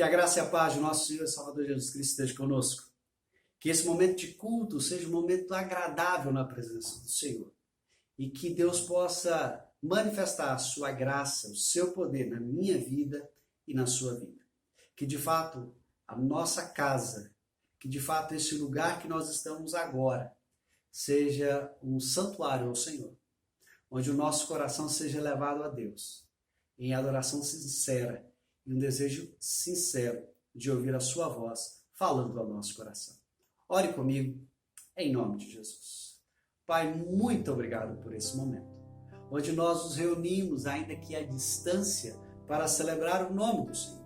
a graça e a paz do nosso Senhor e Salvador Jesus Cristo esteja conosco. Que esse momento de culto seja um momento agradável na presença do Senhor. E que Deus possa manifestar a sua graça, o seu poder na minha vida e na sua vida. Que de fato a nossa casa, que de fato esse lugar que nós estamos agora, seja um santuário ao Senhor. Onde o nosso coração seja levado a Deus, em adoração sincera e um desejo sincero de ouvir a sua voz falando ao nosso coração. Ore comigo, em nome de Jesus. Pai, muito obrigado por esse momento, onde nós nos reunimos, ainda que à distância, para celebrar o nome do Senhor.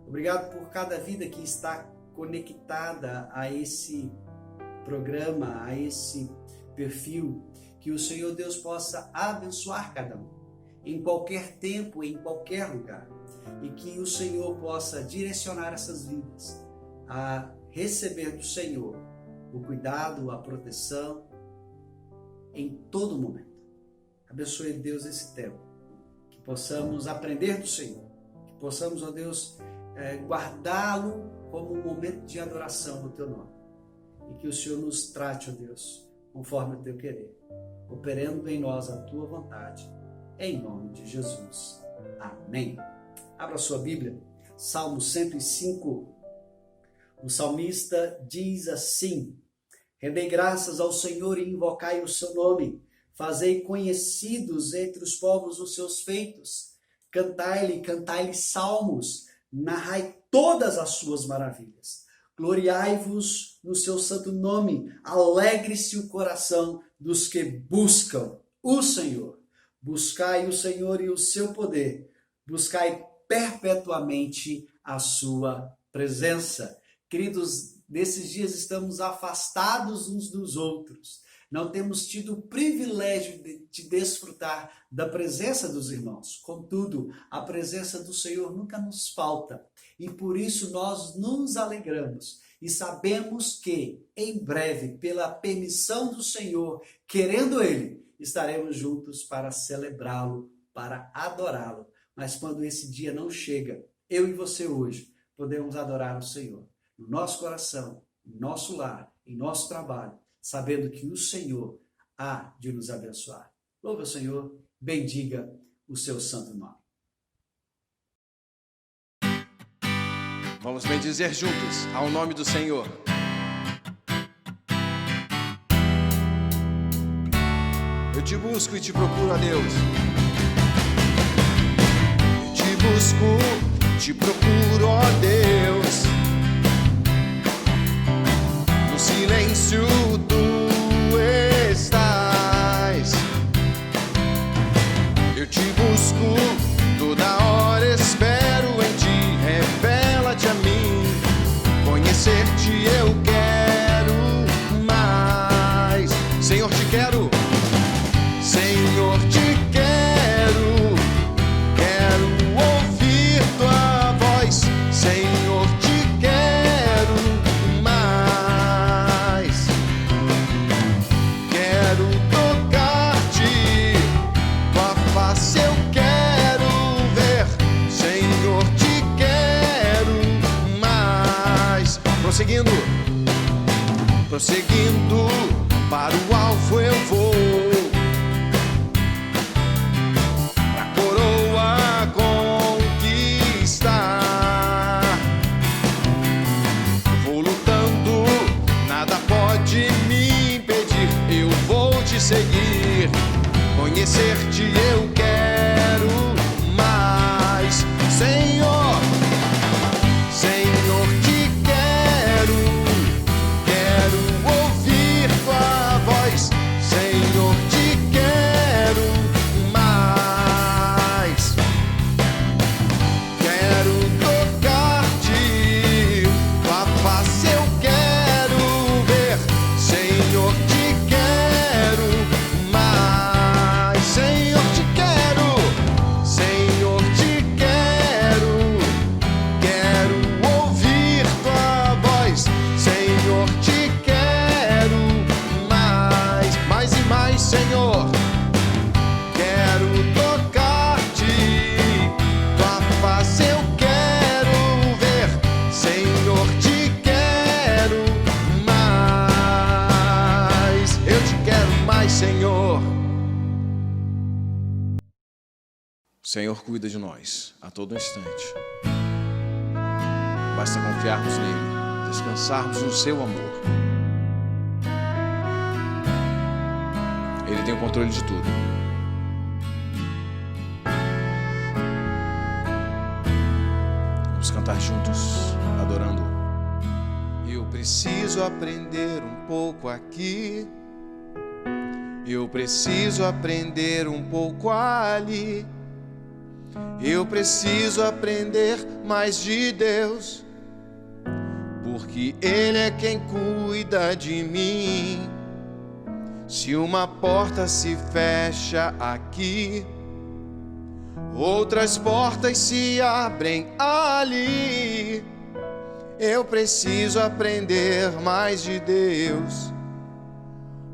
Obrigado por cada vida que está conectada a esse programa, a esse perfil, que o Senhor Deus possa abençoar cada um, em qualquer tempo, em qualquer lugar, e que o Senhor possa direcionar essas vidas a receber do Senhor o cuidado, a proteção em todo momento. Abençoe, Deus, esse tempo, que possamos aprender do Senhor, que possamos, ó Deus, guardá-lo como um momento de adoração ao Teu nome, e que o Senhor nos trate, ó Deus, conforme o Teu querer, operando em nós a Tua vontade, em nome de Jesus. Amém. Abra sua Bíblia, Salmo 105. O salmista diz assim: rendei graças ao Senhor e invocai o seu nome, fazei conhecidos entre os povos os seus feitos, cantai-lhe salmos, narrai todas as suas maravilhas. Gloriai-vos no seu santo nome, alegre-se o coração dos que buscam o Senhor. Buscai o Senhor e o seu poder, buscai perpetuamente a sua presença. Queridos, nesses dias estamos afastados uns dos outros, não temos tido o privilégio de desfrutar da presença dos irmãos. Contudo, a presença do Senhor nunca nos falta e por isso nós nos alegramos e sabemos que em breve, pela permissão do Senhor, querendo Ele, estaremos juntos para celebrá-lo, para adorá-lo. Mas quando esse dia não chega, eu e você hoje podemos adorar o Senhor no nosso coração, no nosso lar, em nosso trabalho, sabendo que o Senhor há de nos abençoar. Louve o Senhor, bendiga o seu santo nome. Vamos bendizer juntos ao nome do Senhor. Eu te busco e te procuro, a Deus. Eu te busco, te procuro, ó Deus. No silêncio tu estás. Eu te busco, toda hora espero em ti. Revela-te a mim, conhecer-te eu quero mais. Senhor, te quero. Senhor, te quero, quero ouvir tua voz. Senhor, te quero mais. Quero tocar-te, tua face eu quero ver. Senhor, te quero mais. Prosseguindo, para o alvo eu vou. Seguir, conhecer-te eu quero mais. Senhor, Senhor, te quero, quero ouvir tua voz. Senhor, te quero mais. Quero tocar-te, tua face eu quero ver. Senhor, te quero mais. Senhor, te Senhor cuida de nós a todo instante. Basta confiarmos nele, descansarmos no seu amor. Ele tem o controle de tudo. Vamos cantar juntos, adorando. Eu preciso aprender um pouco aqui. Eu preciso aprender um pouco ali. Eu preciso aprender mais de Deus, porque Ele é quem cuida de mim. Se uma porta se fecha aqui, outras portas se abrem ali. Eu preciso aprender mais de Deus,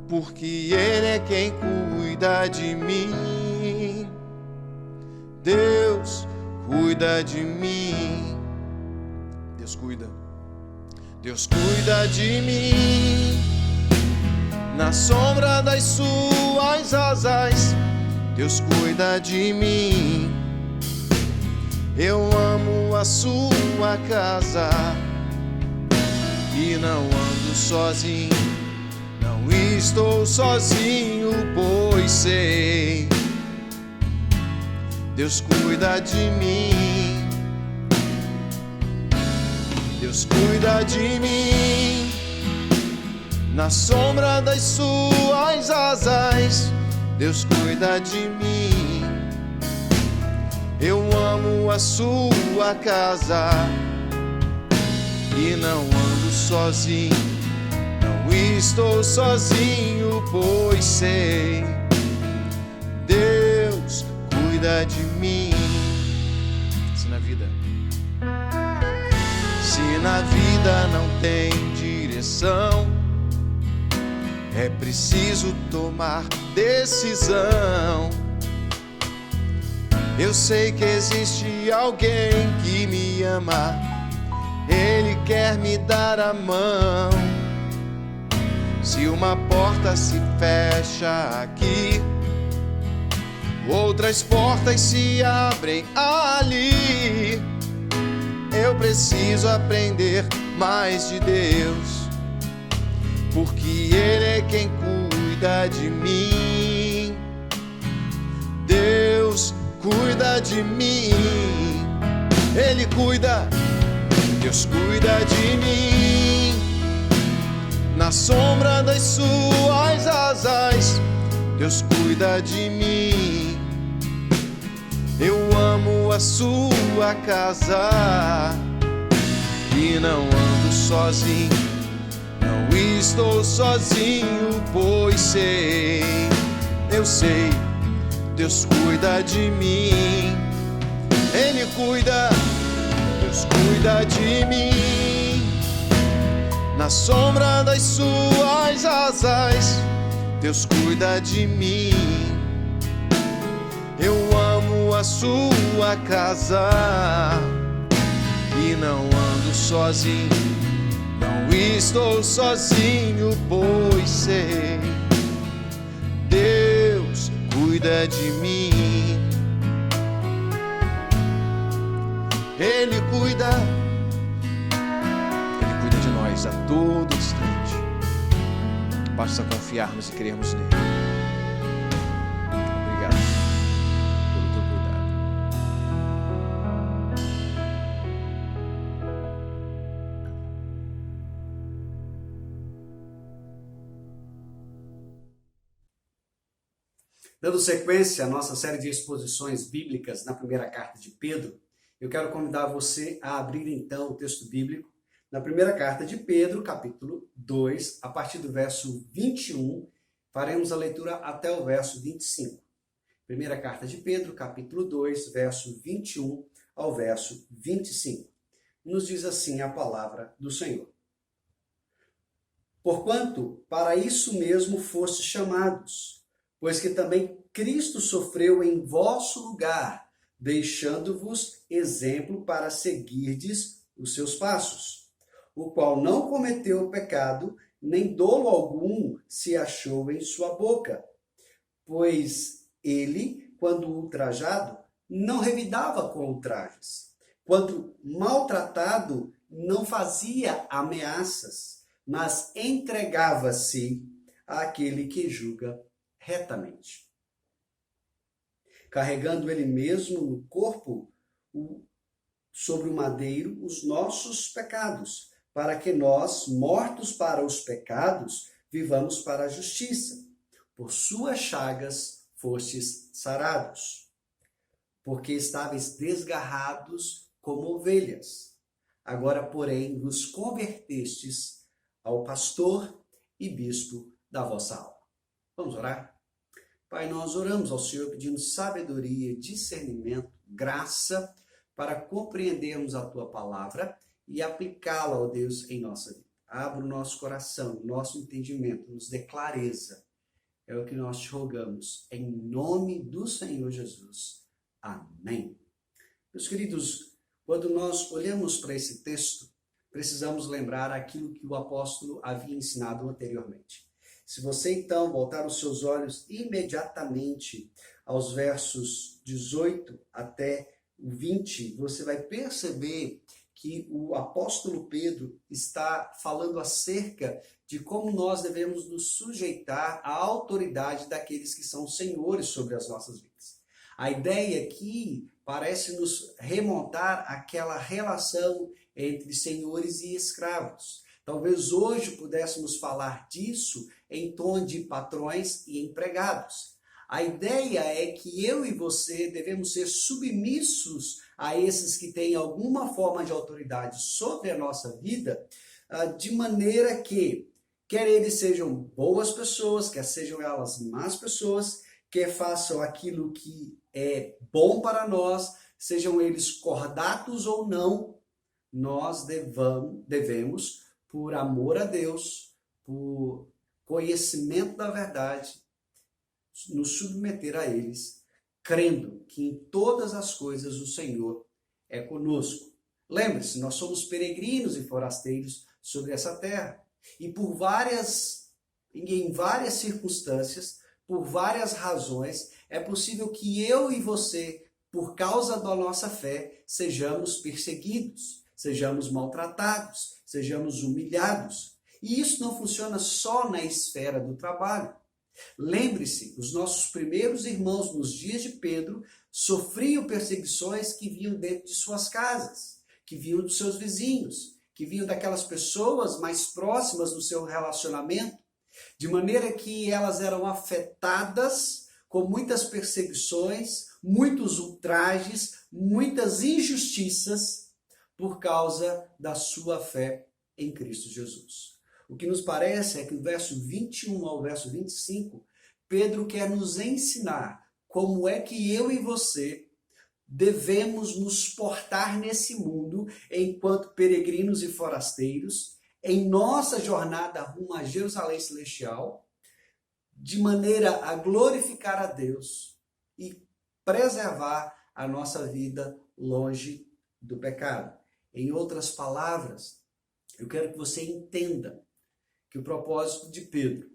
porque Ele é quem cuida de mim. Deus cuida de mim. Deus cuida. Deus cuida de mim. Na sombra das suas asas, Deus cuida de mim. Eu amo a sua casa e não ando sozinho. Não estou sozinho, pois sei, Deus cuida de mim. Deus cuida de mim. Na sombra das suas asas, Deus cuida de mim. Eu amo a sua casa e não ando sozinho. Não estou sozinho, pois sei, Deus cuida de mim. Se na vida não tem direção, é preciso tomar decisão. Eu sei que existe alguém que me ama, Ele quer me dar a mão. Se uma porta se fecha aqui, outras portas se abrem ali. Eu preciso aprender mais de Deus, porque Ele é quem cuida de mim. Deus cuida de mim. Ele cuida. Deus cuida de mim. Na sombra das suas asas, Deus cuida de mim. Eu amo a sua casa e não ando sozinho. Não estou sozinho, pois sei, eu sei, Deus cuida de mim. Ele cuida, Deus cuida de mim. Na sombra das suas asas, Deus cuida de mim. Eu amo a sua casa e não ando sozinho. Não estou sozinho, pois sei, Deus cuida de mim. Ele cuida de nós a todo instante. Basta confiarmos e crermos nele. Obrigado pelo teu cuidado. Dando sequência à nossa série de exposições bíblicas na primeira carta de Pedro, eu quero convidar você a abrir então o texto bíblico na primeira carta de Pedro, capítulo 2, a partir do verso 21, faremos a leitura até o verso 25. Primeira carta de Pedro, capítulo 2, verso 21 ao verso 25. Nos diz assim a palavra do Senhor. Porquanto para isso mesmo fostes chamados, pois que também Cristo sofreu em vosso lugar, deixando-vos exemplo para seguirdes os seus passos, o qual não cometeu pecado, nem dolo algum se achou em sua boca. Pois ele, quando ultrajado, não revidava com ultrajes. Quando maltratado, não fazia ameaças, mas entregava-se àquele que julga retamente. Carregando ele mesmo no corpo, sobre o madeiro, os nossos pecados, para que nós, mortos para os pecados, vivamos para a justiça. Por suas chagas fostes sarados, porque estáveis desgarrados como ovelhas. Agora, porém, vos convertestes ao pastor e bispo da vossa alma. Vamos orar? Pai, nós oramos ao Senhor pedindo sabedoria, discernimento, graça para compreendermos a Tua palavra e aplicá-la, ó Deus, em nossa vida. Abra o nosso coração, o nosso entendimento, nos dê clareza. É o que nós te rogamos, em nome do Senhor Jesus. Amém. Meus queridos, quando nós olhamos para esse texto, precisamos lembrar aquilo que o apóstolo havia ensinado anteriormente. Se você então voltar os seus olhos imediatamente aos versos 18 até o 20, você vai perceber que o apóstolo Pedro está falando acerca de como nós devemos nos sujeitar à autoridade daqueles que são senhores sobre as nossas vidas. A ideia aqui parece nos remontar àquela relação entre senhores e escravos. Talvez hoje pudéssemos falar disso em tom de patrões e empregados. A ideia é que eu e você devemos ser submissos a esses que têm alguma forma de autoridade sobre a nossa vida, de maneira que, quer eles sejam boas pessoas, quer sejam elas más pessoas, quer façam aquilo que é bom para nós, sejam eles cordatos ou não, nós devemos, por amor a Deus, por conhecimento da verdade, nos submeter a eles, crendo que em todas as coisas o Senhor é conosco. Lembre-se, nós somos peregrinos e forasteiros sobre essa terra. E em várias circunstâncias, por várias razões, é possível que eu e você, por causa da nossa fé, sejamos perseguidos, sejamos maltratados, sejamos humilhados. E isso não funciona só na esfera do trabalho. Lembre-se, os nossos primeiros irmãos nos dias de Pedro sofriam perseguições que vinham dentro de suas casas, que vinham dos seus vizinhos, que vinham daquelas pessoas mais próximas do seu relacionamento, de maneira que elas eram afetadas com muitas perseguições, muitos ultrajes, muitas injustiças por causa da sua fé em Cristo Jesus. O que nos parece é que do verso 21 ao verso 25, Pedro quer nos ensinar como é que eu e você devemos nos portar nesse mundo enquanto peregrinos e forasteiros, em nossa jornada rumo a Jerusalém Celestial, de maneira a glorificar a Deus e preservar a nossa vida longe do pecado. Em outras palavras, eu quero que você entenda que o propósito de Pedro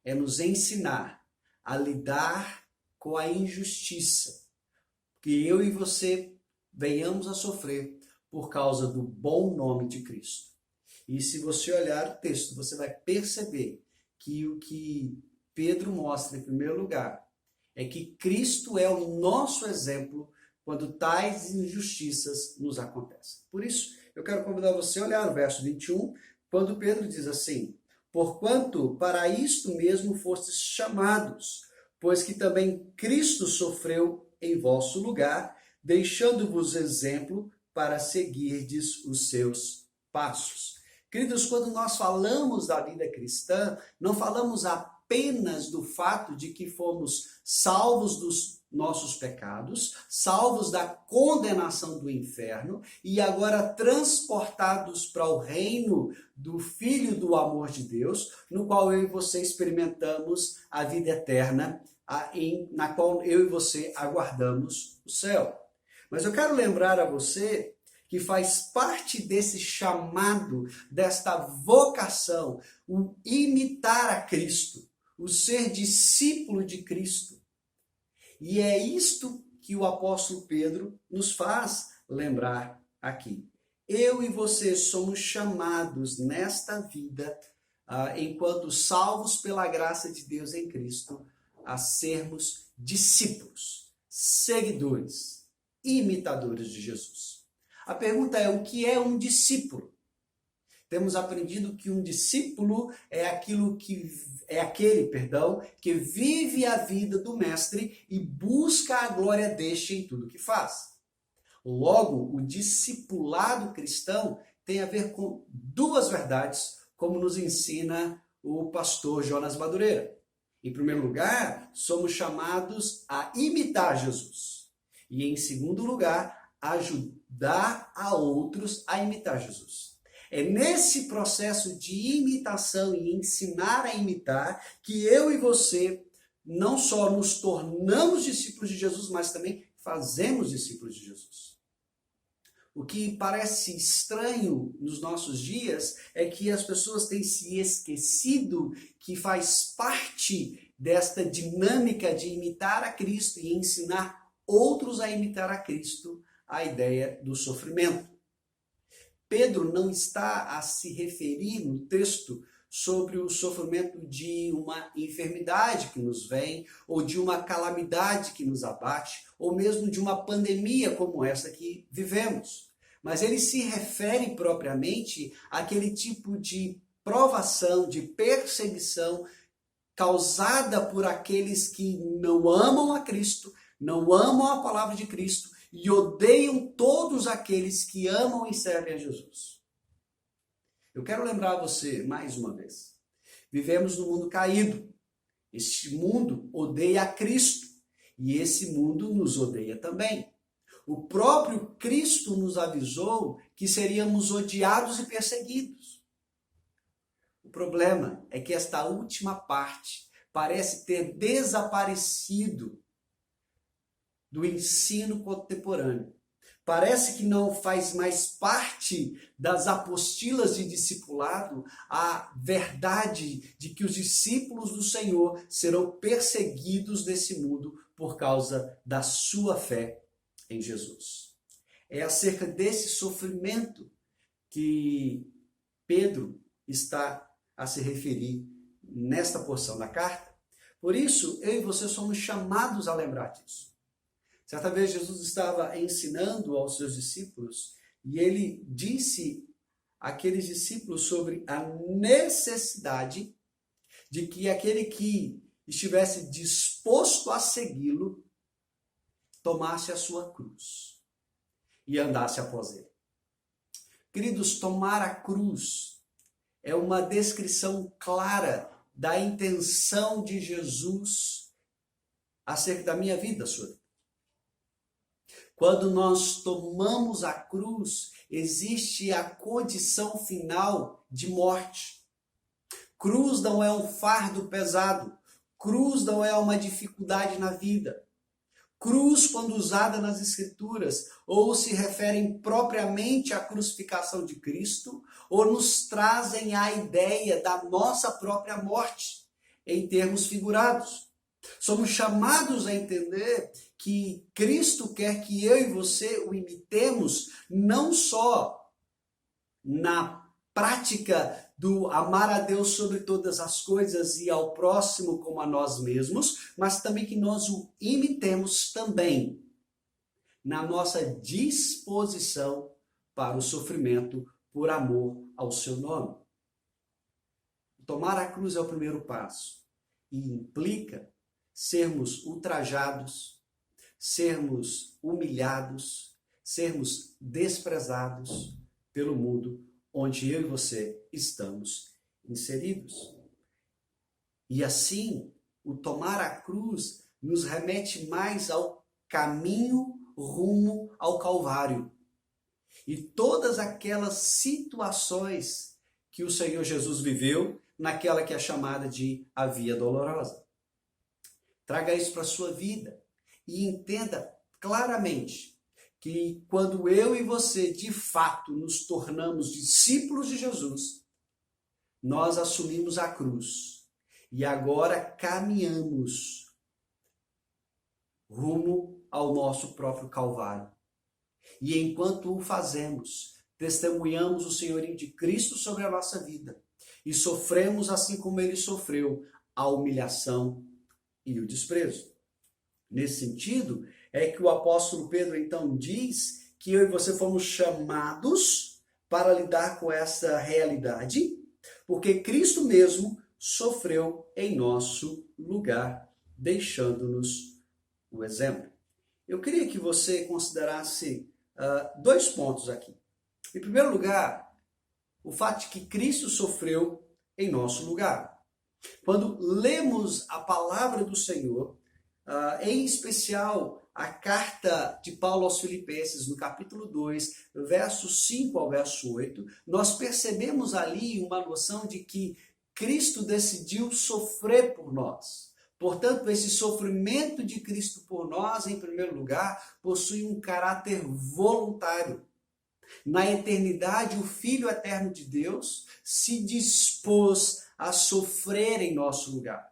é nos ensinar a lidar com a injustiça que eu e você venhamos a sofrer por causa do bom nome de Cristo. E se você olhar o texto, você vai perceber que o que Pedro mostra em primeiro lugar é que Cristo é o nosso exemplo quando tais injustiças nos acontecem. Por isso, eu quero convidar você a olhar o verso 21, quando Pedro diz assim: porquanto para isto mesmo fostes chamados, pois que também Cristo sofreu em vosso lugar, deixando-vos exemplo para seguirdes os seus passos. Queridos, quando nós falamos da vida cristã, não falamos apenas do fato de que fomos salvos dos nossos pecados, salvos da condenação do inferno e agora transportados para o reino do Filho do amor de Deus, no qual eu e você experimentamos a vida eterna, na qual eu e você aguardamos o céu. Mas eu quero lembrar a você que faz parte desse chamado, desta vocação, o imitar a Cristo, o ser discípulo de Cristo. E é isto que o apóstolo Pedro nos faz lembrar aqui. Eu e você somos chamados nesta vida, enquanto salvos pela graça de Deus em Cristo, a sermos discípulos, seguidores, imitadores de Jesus. A pergunta é: o que é um discípulo? Temos aprendido que um discípulo é aquele que vive a vida do mestre e busca a glória deste em tudo que faz. Logo, o discipulado cristão tem a ver com duas verdades, como nos ensina o pastor Jonas Madureira. Em primeiro lugar, somos chamados a imitar Jesus. E em segundo lugar, ajudar a outros a imitar Jesus. É nesse processo de imitação e ensinar a imitar que eu e você não só nos tornamos discípulos de Jesus, mas também fazemos discípulos de Jesus. O que parece estranho nos nossos dias é que as pessoas têm se esquecido que faz parte desta dinâmica de imitar a Cristo e ensinar outros a imitar a Cristo a ideia do sofrimento. Pedro não está a se referir no texto sobre o sofrimento de uma enfermidade que nos vem, ou de uma calamidade que nos abate, ou mesmo de uma pandemia como essa que vivemos. Mas ele se refere propriamente àquele tipo de provação, de perseguição causada por aqueles que não amam a Cristo, não amam a palavra de Cristo, e odeiam todos aqueles que amam e servem a Jesus. Eu quero lembrar você, mais uma vez, vivemos num mundo caído. Este mundo odeia a Cristo, e esse mundo nos odeia também. O próprio Cristo nos avisou que seríamos odiados e perseguidos. O problema é que esta última parte parece ter desaparecido do ensino contemporâneo. Parece que não faz mais parte das apostilas de discipulado a verdade de que os discípulos do Senhor serão perseguidos nesse mundo por causa da sua fé em Jesus. É acerca desse sofrimento que Pedro está a se referir nesta porção da carta. Por isso, eu e você somos chamados a lembrar disso. Certa vez Jesus estava ensinando aos seus discípulos e ele disse àqueles discípulos sobre a necessidade de que aquele que estivesse disposto a segui-lo tomasse a sua cruz e andasse após ele. Queridos, tomar a cruz é uma descrição clara da intenção de Jesus acerca da minha vida, sua vida. Quando nós tomamos a cruz, existe a condição final de morte. Cruz não é um fardo pesado. Cruz não é uma dificuldade na vida. Cruz, quando usada nas Escrituras, ou se referem propriamente à crucificação de Cristo, ou nos trazem a ideia da nossa própria morte, em termos figurados. Somos chamados a entender que Cristo quer que eu e você o imitemos não só na prática do amar a Deus sobre todas as coisas e ao próximo como a nós mesmos, mas também que nós o imitemos também na nossa disposição para o sofrimento por amor ao seu nome. Tomar a cruz é o primeiro passo e implica sermos ultrajados, sermos humilhados, sermos desprezados pelo mundo onde eu e você estamos inseridos. E assim, o tomar a cruz nos remete mais ao caminho rumo ao Calvário. E todas aquelas situações que o Senhor Jesus viveu naquela que é chamada de a Via Dolorosa. Traga isso para a sua vida e entenda claramente que quando eu e você, de fato, nos tornamos discípulos de Jesus, nós assumimos a cruz e agora caminhamos rumo ao nosso próprio Calvário. E enquanto o fazemos, testemunhamos o senhorio de Cristo sobre a nossa vida e sofremos assim como ele sofreu a humilhação e o desprezo. Nesse sentido, é que o apóstolo Pedro então diz que eu e você fomos chamados para lidar com essa realidade, porque Cristo mesmo sofreu em nosso lugar, deixando-nos o exemplo. Eu queria que você considerasse dois pontos aqui. Em primeiro lugar, o fato de que Cristo sofreu em nosso lugar. Quando lemos a palavra do Senhor, em especial a carta de Paulo aos Filipenses, no capítulo 2, versos 5 ao verso 8, nós percebemos ali uma noção de que Cristo decidiu sofrer por nós. Portanto, esse sofrimento de Cristo por nós, em primeiro lugar, possui um caráter voluntário. Na eternidade, o Filho eterno de Deus se dispôs a sofrer em nosso lugar.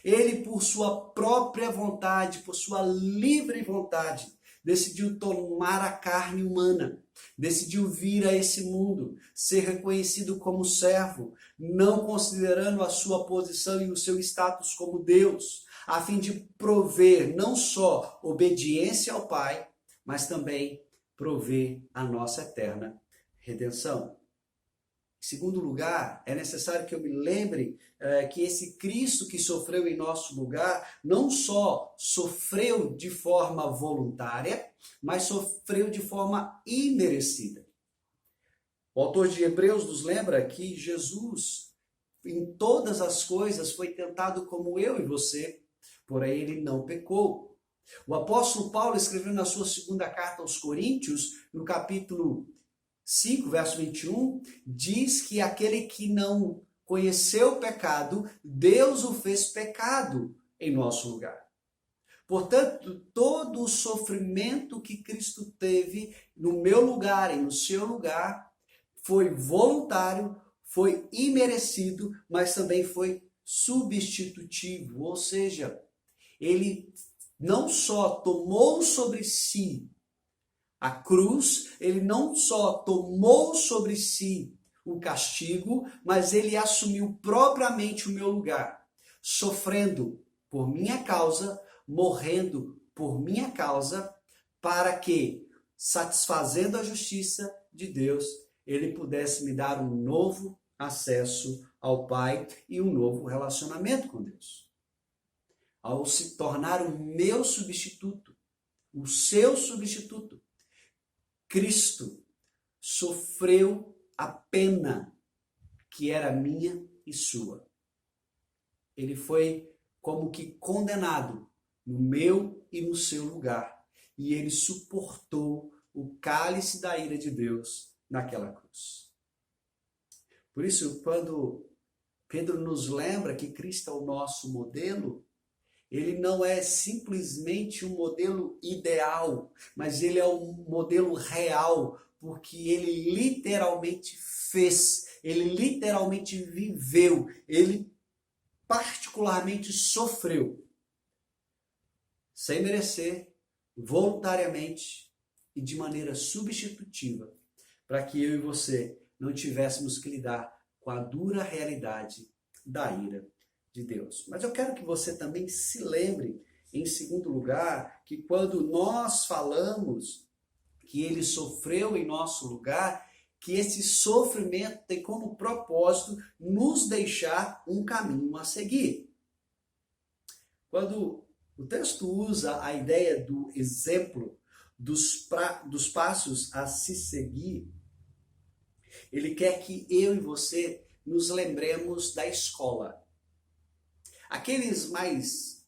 Ele, por sua própria vontade, por sua livre vontade, decidiu tomar a carne humana, decidiu vir a esse mundo, ser reconhecido como servo, não considerando a sua posição e o seu status como Deus, a fim de prover não só obediência ao Pai, mas também prover a nossa eterna redenção. Em segundo lugar, é necessário que eu me lembre que esse Cristo que sofreu em nosso lugar não só sofreu de forma voluntária, mas sofreu de forma imerecida. O autor de Hebreus nos lembra que Jesus, em todas as coisas, foi tentado como eu e você, porém ele não pecou. O apóstolo Paulo escreveu na sua segunda carta aos Coríntios, no capítulo 5, verso 21, diz que aquele que não conheceu o pecado, Deus o fez pecado em nosso lugar. Portanto, todo o sofrimento que Cristo teve no meu lugar e no seu lugar foi voluntário, foi imerecido, mas também foi substitutivo, ou seja, ele não só tomou sobre si a cruz, ele não só tomou sobre si o castigo, mas ele assumiu propriamente o meu lugar, sofrendo por minha causa, morrendo por minha causa, para que, satisfazendo a justiça de Deus, ele pudesse me dar um novo acesso ao Pai e um novo relacionamento com Deus. Ao se tornar o meu substituto, o seu substituto, Cristo sofreu a pena que era minha e sua. Ele foi como que condenado no meu e no seu lugar. E ele suportou o cálice da ira de Deus naquela cruz. Por isso, quando Pedro nos lembra que Cristo é o nosso modelo, ele não é simplesmente um modelo ideal, mas ele é um modelo real, porque ele literalmente fez, ele literalmente viveu, ele particularmente sofreu, sem merecer, voluntariamente e de maneira substitutiva, para que eu e você não tivéssemos que lidar com a dura realidade da ira de Deus. Mas eu quero que você também se lembre, em segundo lugar, que quando nós falamos que ele sofreu em nosso lugar, que esse sofrimento tem como propósito nos deixar um caminho a seguir. Quando o texto usa a ideia do exemplo, dos passos a se seguir, ele quer que eu e você nos lembremos da escola. Aqueles mais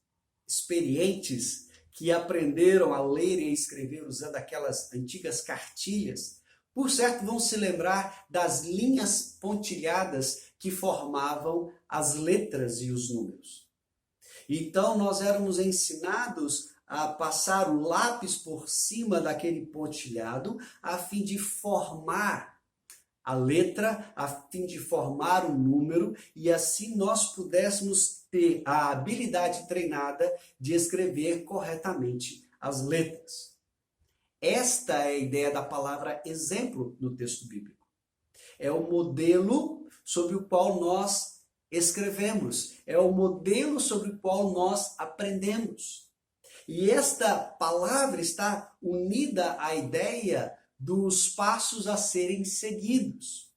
experientes que aprenderam a ler e a escrever usando aquelas antigas cartilhas, por certo vão se lembrar das linhas pontilhadas que formavam as letras e os números. Então nós éramos ensinados a passar o lápis por cima daquele pontilhado a fim de formar a letra a fim de formar um número e assim nós pudéssemos ter a habilidade treinada de escrever corretamente as letras. Esta é a ideia da palavra exemplo no texto bíblico. É o modelo sobre o qual nós escrevemos, é o modelo sobre o qual nós aprendemos. E esta palavra está unida à ideia dos passos a serem seguidos.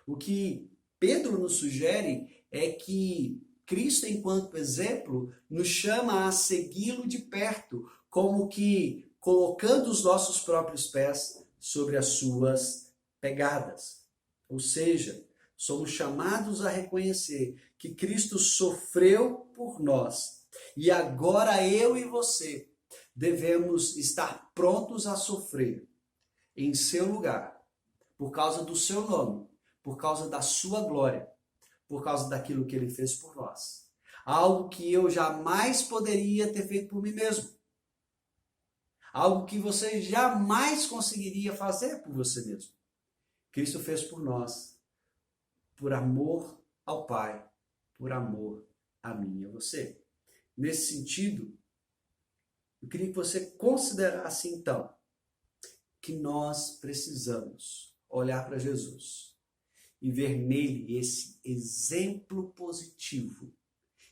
O que Pedro nos sugere é que Cristo, enquanto exemplo, nos chama a segui-lo de perto, como que colocando os nossos próprios pés sobre as suas pegadas. Ou seja, somos chamados a reconhecer que Cristo sofreu por nós. E agora eu e você devemos estar prontos a sofrer em seu lugar, por causa do seu nome, por causa da sua glória, por causa daquilo que ele fez por nós. Algo que eu jamais poderia ter feito por mim mesmo. Algo que você jamais conseguiria fazer por você mesmo. Cristo fez por nós, por amor ao Pai, por amor a mim e a você. Nesse sentido, eu queria que você considerasse então que nós precisamos olhar para Jesus e ver nele esse exemplo positivo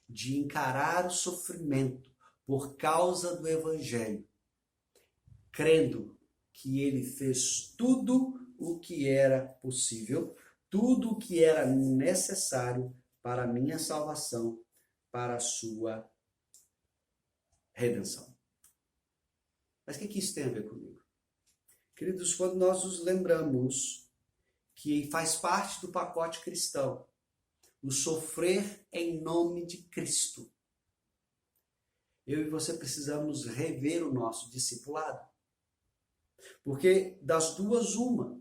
de encarar o sofrimento por causa do Evangelho, crendo que ele fez tudo o que era possível, tudo o que era necessário para a minha salvação, para a sua redenção. Mas o que isso tem a ver comigo? Queridos, quando nós nos lembramos que faz parte do pacote cristão o sofrer em nome de Cristo, eu e você precisamos rever o nosso discipulado. Porque das duas, uma.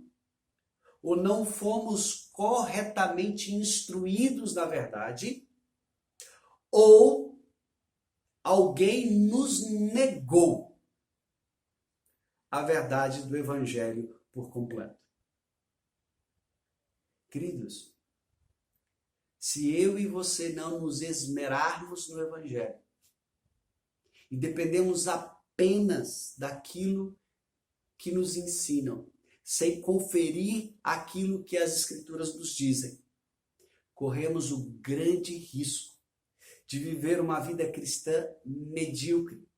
Ou não fomos corretamente instruídos na verdade, ou alguém nos negou a verdade do Evangelho por completo. Queridos, se eu e você não nos esmerarmos no Evangelho e dependemos apenas daquilo que nos ensinam, sem conferir aquilo que as Escrituras nos dizem, corremos o grande risco de viver uma vida cristã medíocre,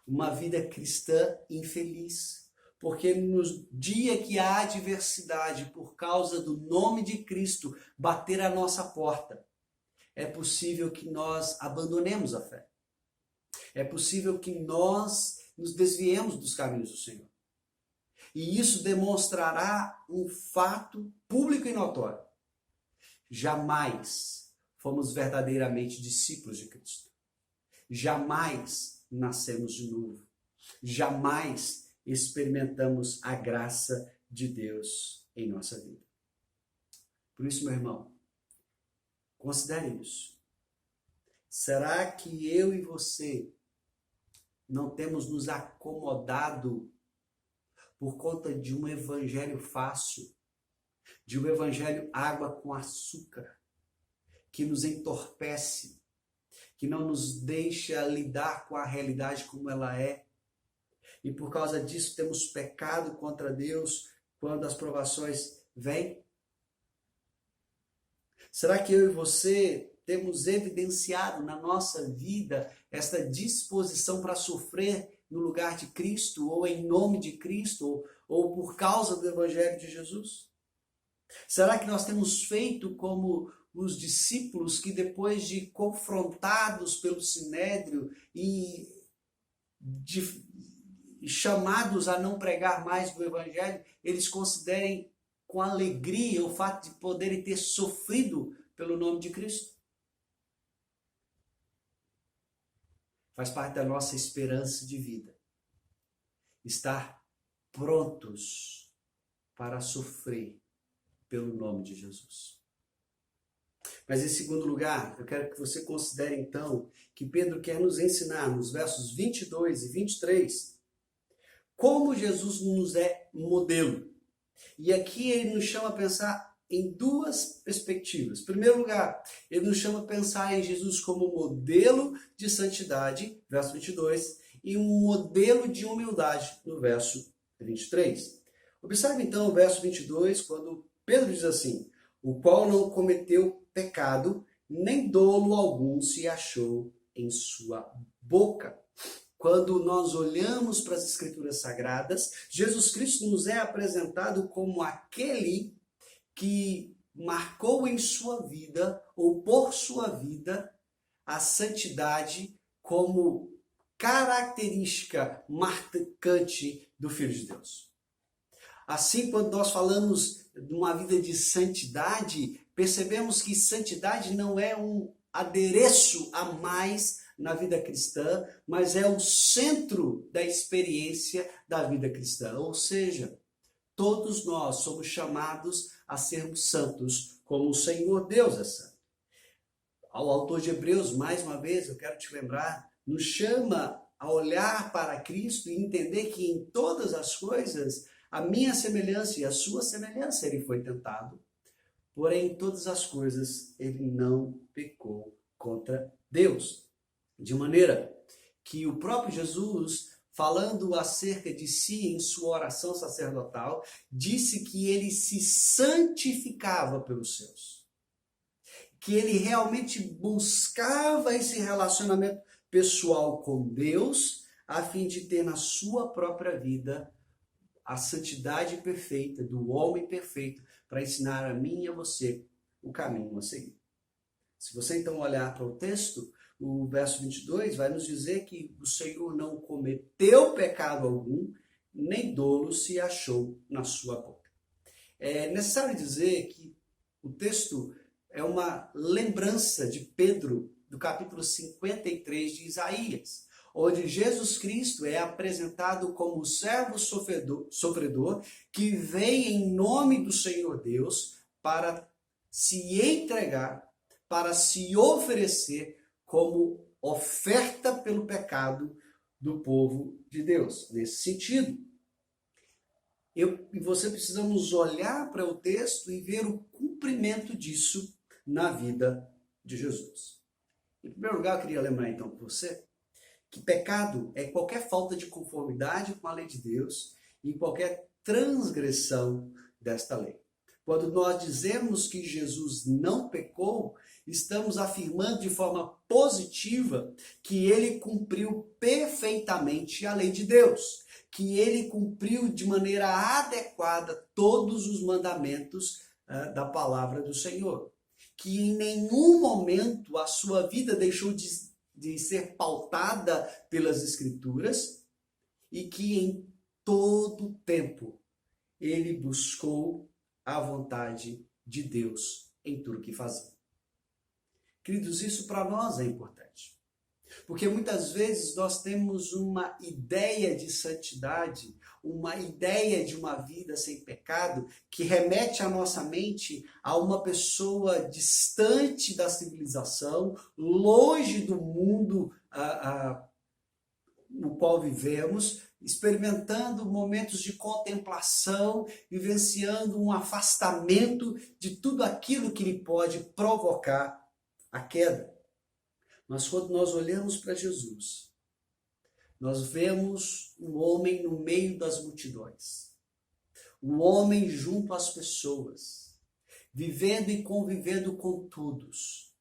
uma vida cristã infeliz. Porque no dia que há adversidade por causa do nome de Cristo bater a nossa porta, é possível que nós abandonemos a fé. É possível que nós nos desviemos dos caminhos do Senhor. E isso demonstrará um fato público e notório. Jamais fomos verdadeiramente discípulos de Cristo. Jamais nascemos de novo. Jamais experimentamos a graça de Deus em nossa vida. Por isso, meu irmão, considere isso. Será que eu e você não temos nos acomodado por conta de um evangelho fácil, de um evangelho água com açúcar, que nos entorpece, que não nos deixa lidar com a realidade como ela é? E por causa disso temos pecado contra Deus quando as provações vêm? Será que eu e você temos evidenciado na nossa vida esta disposição para sofrer no lugar de Cristo, ou em nome de Cristo, ou por causa do Evangelho de Jesus? Será que nós temos feito como os discípulos que, depois de confrontados pelo Sinédrio e chamados a não pregar mais do Evangelho, eles considerem com alegria o fato de poderem ter sofrido pelo nome de Cristo? Faz parte da nossa esperança de vida estar prontos para sofrer pelo nome de Jesus. Mas em segundo lugar, eu quero que você considere então que Pedro quer nos ensinar nos versos 22 e 23 como Jesus nos é modelo. E aqui ele nos chama a pensar em duas perspectivas. Em primeiro lugar, ele nos chama a pensar em Jesus como modelo de santidade, verso 22, e um modelo de humildade, no verso 23. Observe então o verso 22, quando Pedro diz assim: o qual não cometeu pecado, nem dolo algum se achou em sua boca. Quando nós olhamos para as Escrituras Sagradas, Jesus Cristo nos é apresentado como aquele que marcou em sua vida, ou por sua vida, a santidade como característica marcante do Filho de Deus. Assim, quando nós falamos de uma vida de santidade, percebemos que santidade não é um adereço a mais na vida cristã, mas é o centro da experiência da vida cristã. Ou seja, todos nós somos chamados a sermos santos, como o Senhor Deus é santo. Ao autor de Hebreus, mais uma vez, eu quero te lembrar, nos chama a olhar para Cristo e entender que em todas as coisas, a minha semelhança e a sua semelhança, ele foi tentado. Porém, em todas as coisas, ele não pecou contra Deus. De maneira que o próprio Jesus, falando acerca de si em sua oração sacerdotal, disse que ele se santificava pelos seus. Que ele realmente buscava esse relacionamento pessoal com Deus, a fim de ter na sua própria vida a santidade perfeita do homem perfeito, para ensinar a mim e a você o caminho a seguir. Se você então olhar para o texto, o verso 22 vai nos dizer que o Senhor não cometeu pecado algum, nem dolo se achou na sua boca. É necessário dizer que o texto é uma lembrança de Pedro, do capítulo 53 de Isaías, onde Jesus Cristo é apresentado como o servo sofredor que vem em nome do Senhor Deus para se entregar, para se oferecer como oferta pelo pecado do povo de Deus. Nesse sentido, eu e você precisamos olhar para o texto e ver o cumprimento disso na vida de Jesus. Em primeiro lugar, eu queria lembrar então com você que pecado é qualquer falta de conformidade com a lei de Deus e qualquer transgressão desta lei. Quando nós dizemos que Jesus não pecou, estamos afirmando de forma positiva que ele cumpriu perfeitamente a lei de Deus, que ele cumpriu de maneira adequada todos os mandamentos da palavra do Senhor, que em nenhum momento a sua vida deixou de ser pautada pelas Escrituras e que em todo tempo ele buscou a vontade de Deus em tudo que fazia. Queridos, isso para nós é importante, porque muitas vezes nós temos uma ideia de santidade, uma ideia de uma vida sem pecado, que remete à nossa mente a uma pessoa distante da civilização, longe do mundo no qual vivemos, experimentando momentos de contemplação, vivenciando um afastamento de tudo aquilo que lhe pode provocar a queda. Mas quando nós olhamos para Jesus, nós vemos um homem no meio das multidões, um homem junto às pessoas, vivendo e convivendo com todos.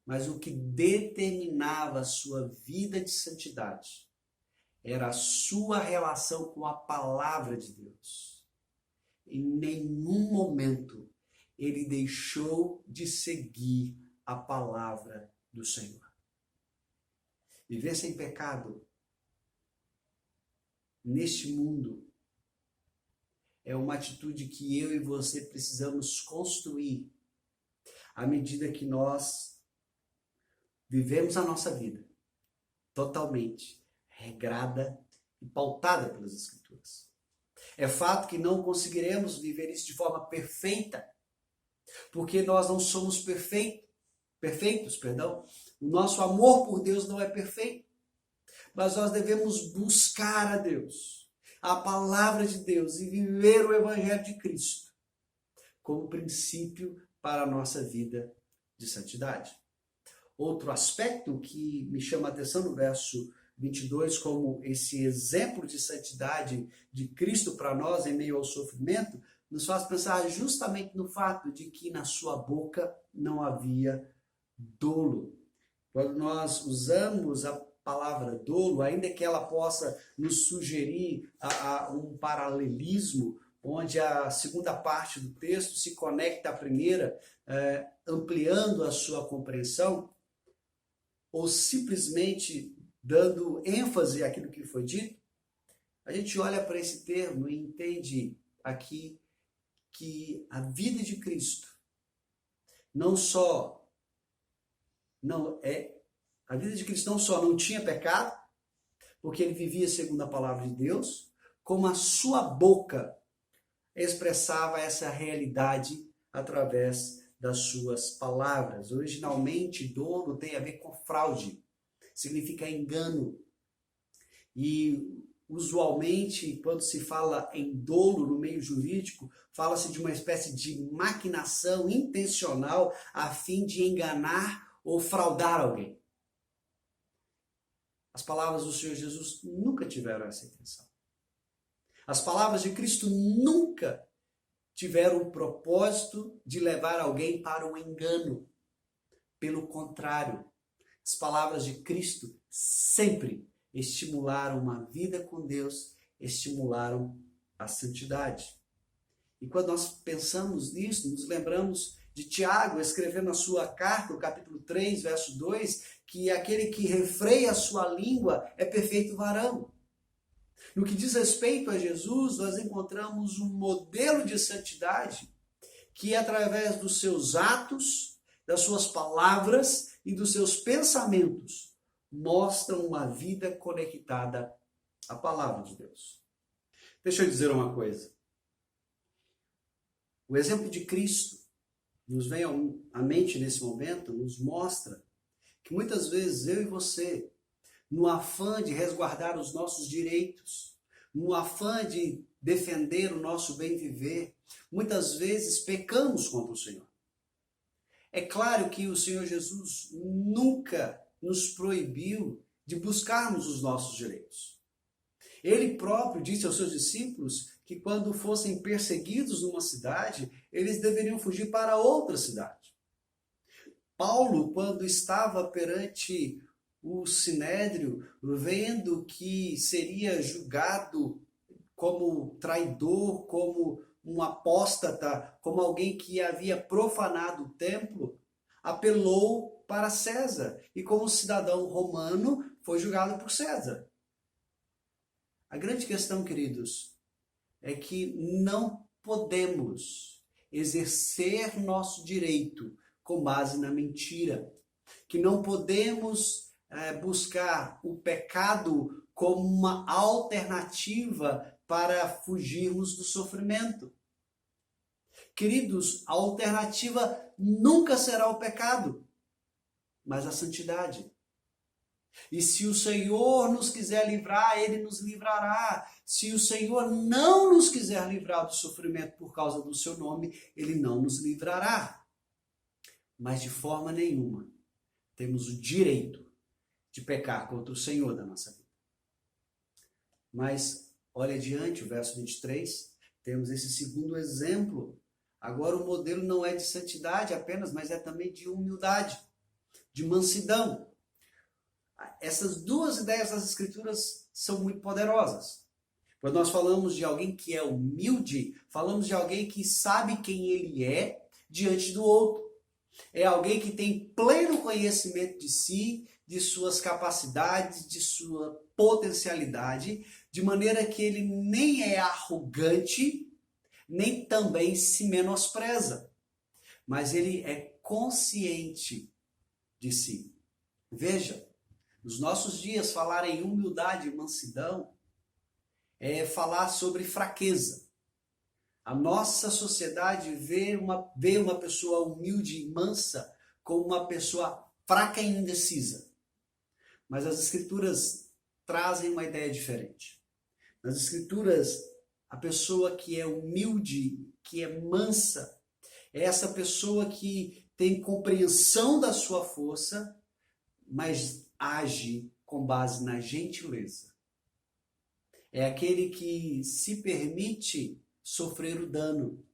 Mas o que determinava a sua vida de santidade era a sua relação com a palavra de Deus. Em nenhum momento ele deixou de seguir a palavra do Senhor. Viver sem pecado neste mundo é uma atitude que eu e você precisamos construir à medida que nós vivemos a nossa vida totalmente regrada e pautada pelas Escrituras. É fato que não conseguiremos viver isso de forma perfeita, porque nós não somos perfeitos. O nosso amor por Deus não é perfeito, mas nós devemos buscar a Deus, a palavra de Deus e viver o Evangelho de Cristo como princípio para a nossa vida de santidade. Outro aspecto que me chama a atenção no verso 22, como esse exemplo de santidade de Cristo para nós em meio ao sofrimento, nos faz pensar justamente no fato de que na sua boca não havia dolo. Quando nós usamos a palavra dolo, ainda que ela possa nos sugerir a um paralelismo, onde a segunda parte do texto se conecta à primeira, ampliando a sua compreensão, ou simplesmente dando ênfase àquilo que foi dito, a gente olha para esse termo e entende aqui que a vida de Cristo a vida de Cristo não só não tinha pecado, porque ele vivia segundo a palavra de Deus, como a sua boca expressava essa realidade através das suas palavras. Originalmente, dolo tem a ver com fraude, significa engano. E usualmente, quando se fala em dolo no meio jurídico, fala-se de uma espécie de maquinação intencional a fim de enganar ou fraudar alguém. As palavras do Senhor Jesus nunca tiveram essa intenção. As palavras de Cristo nunca tiveram o propósito de levar alguém para o engano. Pelo contrário, as palavras de Cristo sempre estimularam uma vida com Deus, estimularam a santidade. E quando nós pensamos nisso, nos lembramos de Tiago, escrevendo na sua carta, o capítulo 3, verso 2, que aquele que refreia a sua língua é perfeito varão. No que diz respeito a Jesus, nós encontramos um modelo de santidade que, através dos seus atos, das suas palavras e dos seus pensamentos, mostram uma vida conectada à palavra de Deus. Deixa eu dizer uma coisa. O exemplo de Cristo nos vem à mente nesse momento, nos mostra que muitas vezes eu e você, no afã de resguardar os nossos direitos, no afã de defender o nosso bem viver, muitas vezes pecamos contra o Senhor. É claro que o Senhor Jesus nunca nos proibiu de buscarmos os nossos direitos. Ele próprio disse aos seus discípulos que quando fossem perseguidos numa cidade, eles deveriam fugir para outra cidade. Paulo, quando estava perante o Sinédrio, vendo que seria julgado como traidor, como um apóstata, como alguém que havia profanado o templo, apelou para César e, como cidadão romano, foi julgado por César. A grande questão, queridos, é que não podemos exercer nosso direito com base na mentira, que não podemos buscar o pecado como uma alternativa para fugirmos do sofrimento. Queridos, a alternativa nunca será o pecado, mas a santidade. E se o Senhor nos quiser livrar, Ele nos livrará. Se o Senhor não nos quiser livrar do sofrimento por causa do seu nome, Ele não nos livrará. Mas de forma nenhuma temos o direito de pecar contra o Senhor da nossa vida. Mas olha adiante, o verso 23, temos esse segundo exemplo. Agora o modelo não é de santidade apenas, mas é também de humildade, de mansidão. Essas duas ideias das Escrituras são muito poderosas. Quando nós falamos de alguém que é humilde, falamos de alguém que sabe quem ele é diante do outro. É alguém que tem pleno conhecimento de si, de suas capacidades, de sua potencialidade, de maneira que ele nem é arrogante, nem também se menospreza, mas ele é consciente de si. Veja, nos nossos dias, falar em humildade e mansidão é falar sobre fraqueza. A nossa sociedade vê uma pessoa humilde e mansa como uma pessoa fraca e indecisa. Mas as Escrituras trazem uma ideia diferente. Nas Escrituras, a pessoa que é humilde, que é mansa, é essa pessoa que tem compreensão da sua força, mas age com base na gentileza. É aquele que se permite sofrer o dano,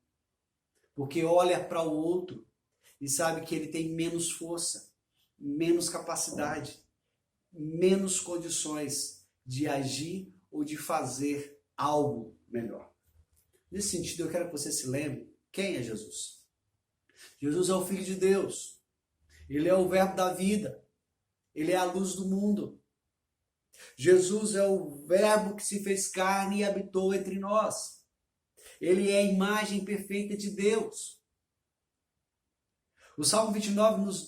porque olha para o outro e sabe que ele tem menos força, menos capacidade, menos condições de agir ou de fazer algo melhor. Nesse sentido, eu quero que você se lembre quem é Jesus. Jesus é o Filho de Deus. Ele é o Verbo da vida. Ele é a luz do mundo. Jesus é o Verbo que se fez carne e habitou entre nós. Ele é a imagem perfeita de Deus. O Salmo 29 nos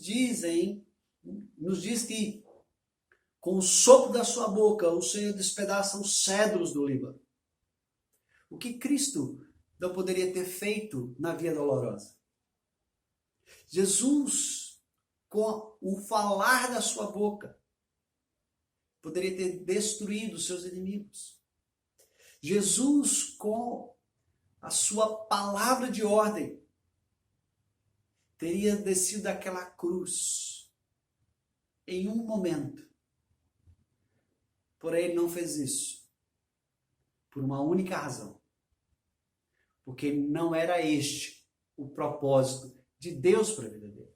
diz que com o sopro da sua boca o Senhor despedaça os cedros do Líbano. O que Cristo não poderia ter feito na via dolorosa? Jesus, com o falar da sua boca, poderia ter destruído os seus inimigos. Jesus, com a sua palavra de ordem, teria descido daquela cruz em um momento. Porém, ele não fez isso por uma única razão. Porque não era este o propósito de Deus para a vida dele.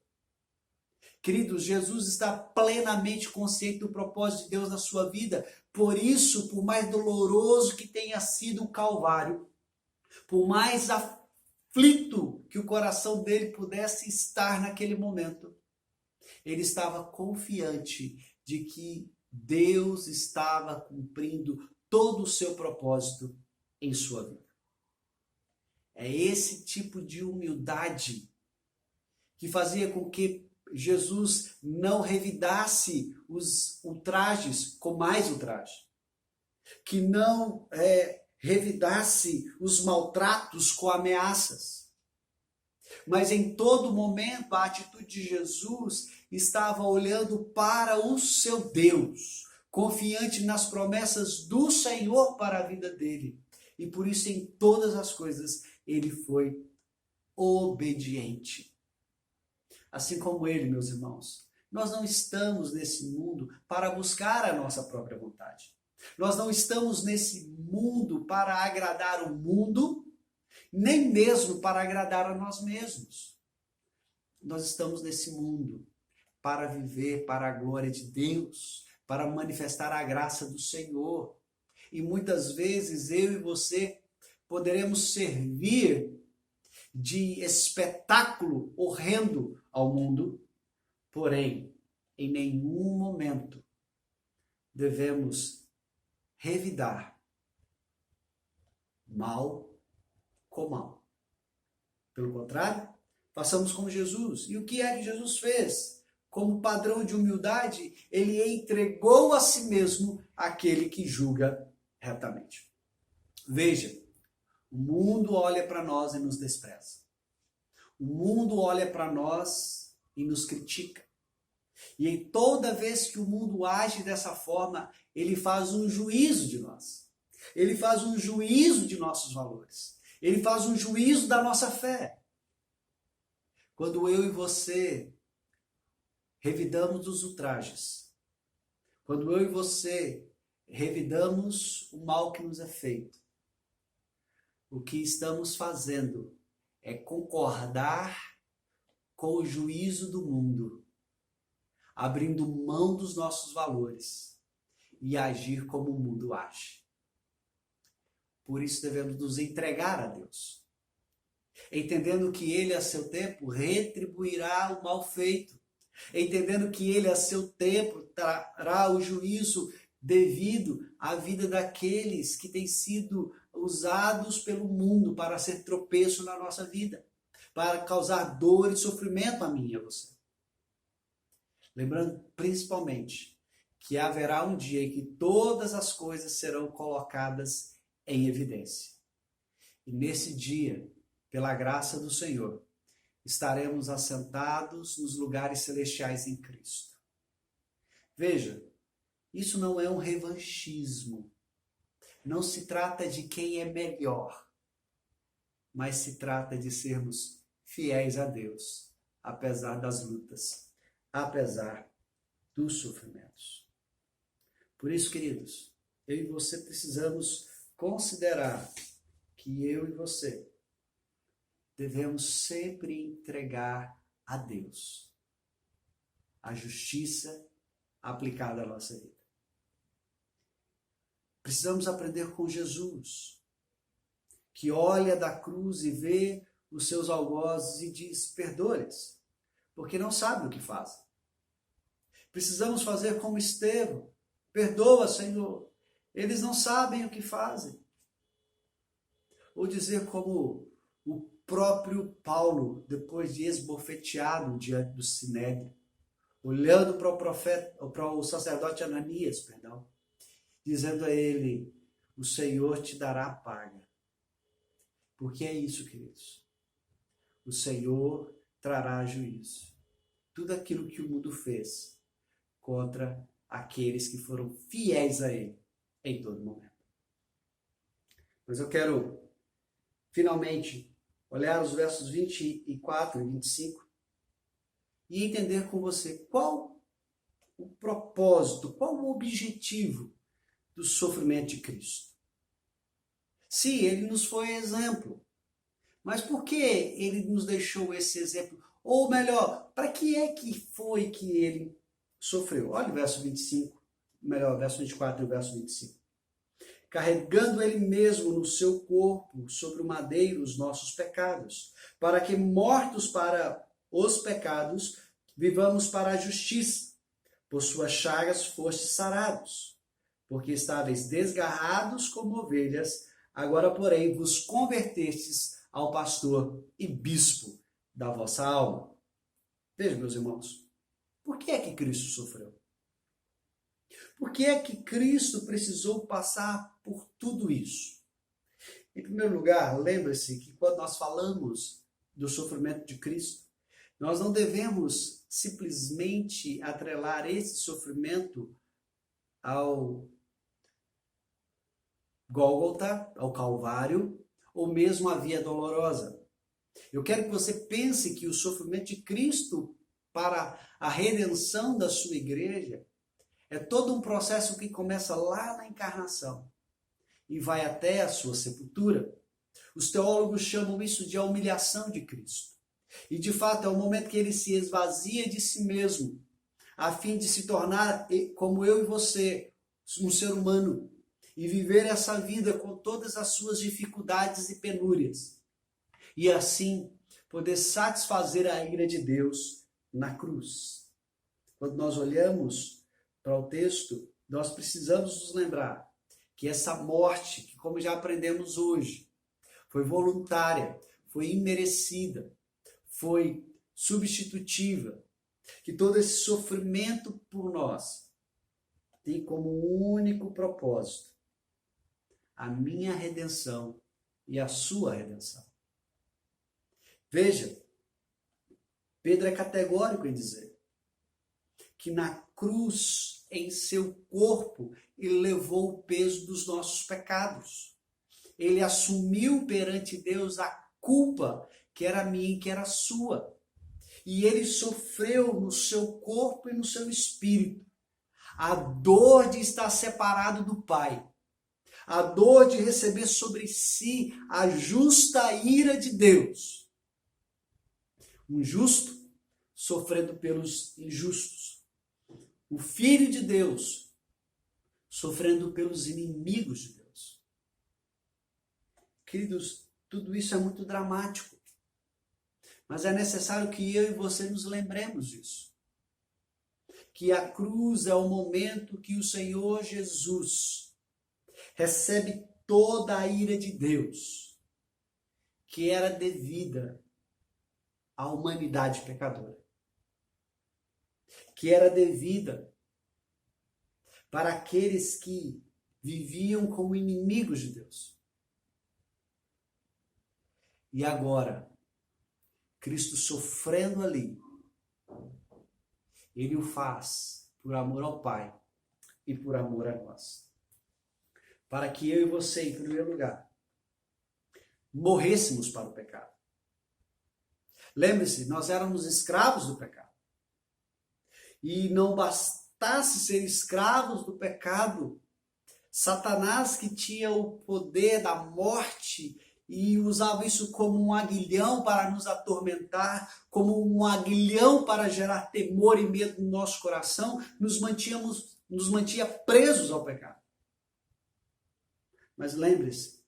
Queridos, Jesus está plenamente consciente do propósito de Deus na sua vida. Por isso, por mais doloroso que tenha sido o Calvário, por mais aflito que o coração dele pudesse estar naquele momento, ele estava confiante de que Deus estava cumprindo todo o seu propósito em sua vida. É esse tipo de humildade que fazia com que Jesus não revidasse os ultrajes com mais ultraje, que não revidasse os maltratos com ameaças. Mas em todo momento a atitude de Jesus estava olhando para o seu Deus, confiante nas promessas do Senhor para a vida dele. E por isso em todas as coisas ele foi obediente. Assim como ele, meus irmãos, nós não estamos nesse mundo para buscar a nossa própria vontade. Nós não estamos nesse mundo para agradar o mundo, nem mesmo para agradar a nós mesmos. Nós estamos nesse mundo para viver para a glória de Deus, para manifestar a graça do Senhor. E muitas vezes eu e você poderemos servir de espetáculo horrendo ao mundo, porém, em nenhum momento devemos revidar mal com mal. Pelo contrário, façamos como Jesus. E o que é que Jesus fez? Como padrão de humildade, ele entregou a si mesmo àquele que julga retamente. Veja, o mundo olha para nós e nos despreza. O mundo olha para nós e nos critica. E em toda vez que o mundo age dessa forma, ele faz um juízo de nós. Ele faz um juízo de nossos valores. Ele faz um juízo da nossa fé. Quando eu e você revidamos os ultrajes, quando eu e você revidamos o mal que nos é feito, o que estamos fazendo é concordar com o juízo do mundo, abrindo mão dos nossos valores e agir como o mundo age. Por isso devemos nos entregar a Deus, entendendo que Ele, a seu tempo, retribuirá o mal feito, entendendo que Ele, a seu tempo, trará o juízo devido à vida daqueles que têm sido usados pelo mundo para ser tropeço na nossa vida, para causar dor e sofrimento a mim e a você. Lembrando principalmente que haverá um dia em que todas as coisas serão colocadas em evidência. E nesse dia, pela graça do Senhor, estaremos assentados nos lugares celestiais em Cristo. Veja, isso não é um revanchismo. Não se trata de quem é melhor, mas se trata de sermos fiéis a Deus, apesar das lutas, apesar dos sofrimentos. Por isso, queridos, eu e você precisamos considerar que eu e você devemos sempre entregar a Deus a justiça aplicada à nossa vida. Precisamos aprender com Jesus, que olha da cruz e vê os seus algozes e diz: perdoa-lhes, porque não sabem o que fazem. Precisamos fazer como Estevão: perdoa, Senhor, eles não sabem o que fazem. Ou dizer como o próprio Paulo, depois de esbofeteado diante do Sinédrio, olhando para o sacerdote Ananias, dizendo a ele: o Senhor te dará paga. Porque é isso, queridos. O Senhor trará juízo. Tudo aquilo que o mundo fez contra aqueles que foram fiéis a Ele em todo momento. Mas eu quero, finalmente, olhar os versos 24 e 25 e entender com você qual o propósito, qual o objetivo do sofrimento de Cristo. Sim, ele nos foi exemplo. Mas por que ele nos deixou esse exemplo? Ou melhor, para que é que foi que ele sofreu? Olha o verso 25, verso 24 e o verso 25. Carregando ele mesmo no seu corpo, sobre o madeiro, os nossos pecados, para que, mortos para os pecados, vivamos para a justiça. Por suas chagas fostes sarados, porque estáveis desgarrados como ovelhas, agora, porém, vos convertestes ao pastor e bispo da vossa alma. Veja, meus irmãos, por que é que Cristo sofreu? Por que é que Cristo precisou passar por tudo isso? Em primeiro lugar, lembre-se que quando nós falamos do sofrimento de Cristo, nós não devemos simplesmente atrelar esse sofrimento ao Gólgota, ao Calvário, ou mesmo à Via Dolorosa. Eu quero que você pense que o sofrimento de Cristo para a redenção da sua igreja é todo um processo que começa lá na encarnação e vai até a sua sepultura. Os teólogos chamam isso de a humilhação de Cristo. E de fato é o momento que ele se esvazia de si mesmo, a fim de se tornar, como eu e você, um ser humano, e viver essa vida com todas as suas dificuldades e penúrias. E assim poder satisfazer a ira de Deus na cruz. Quando nós olhamos para o texto, nós precisamos nos lembrar que essa morte, que como já aprendemos hoje, foi voluntária, foi imerecida, foi substitutiva, que todo esse sofrimento por nós tem como único propósito a minha redenção e a sua redenção. Veja, Pedro é categórico em dizer que na cruz, em seu corpo, ele levou o peso dos nossos pecados. Ele assumiu perante Deus a culpa que era minha e que era sua. E ele sofreu no seu corpo e no seu espírito a dor de estar separado do Pai, a dor de receber sobre si a justa ira de Deus. Um justo sofrendo pelos injustos. O Filho de Deus sofrendo pelos inimigos de Deus. Queridos, tudo isso é muito dramático. Mas é necessário que eu e você nos lembremos disso. Que a cruz é o momento que o Senhor Jesus recebe toda a ira de Deus, que era devida à humanidade pecadora, que era devida para aqueles que viviam como inimigos de Deus. E agora, Cristo sofrendo ali, ele o faz por amor ao Pai e por amor a nós. para que eu e você, em primeiro lugar, morrêssemos para o pecado. Lembre-se, nós éramos escravos do pecado. E não bastasse ser escravos do pecado, Satanás, que tinha o poder da morte e usava isso como um aguilhão para nos atormentar, como um aguilhão para gerar temor e medo no nosso coração, nos mantinha presos ao pecado. Mas lembre-se,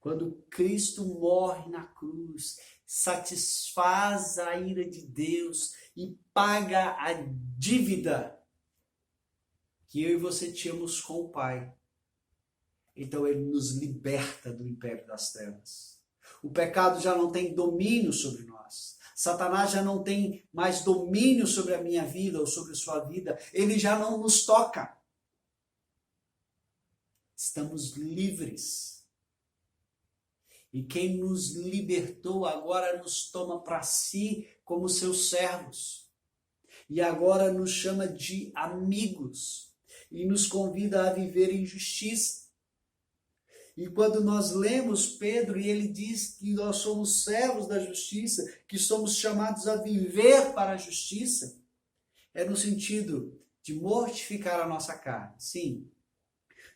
quando Cristo morre na cruz, satisfaz a ira de Deus e paga a dívida que eu e você tínhamos com o Pai. Então ele nos liberta do império das trevas. O pecado já não tem domínio sobre nós. Satanás já não tem mais domínio sobre a minha vida ou sobre a sua vida. Ele já não nos toca. Estamos livres. E quem nos libertou agora nos toma para si como seus servos. E agora nos chama de amigos. E nos convida a viver em justiça. E quando nós lemos Pedro, e ele diz que nós somos servos da justiça, que somos chamados a viver para a justiça, é no sentido de mortificar a nossa carne, sim.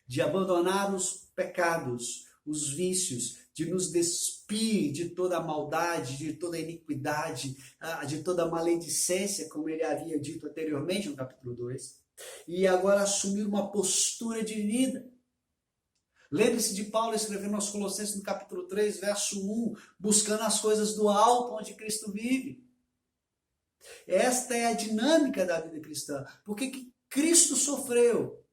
De abandonar os pecados, os vícios, de nos despir de toda a maldade, de toda a iniquidade, de toda a maledicência, como ele havia dito anteriormente no capítulo 2, e agora assumir uma postura de vida. Lembre-se de Paulo escrevendo aos Colossenses no capítulo 3, verso 1, buscando as coisas do alto onde Cristo vive. Esta é a dinâmica da vida cristã. Porque Cristo sofreu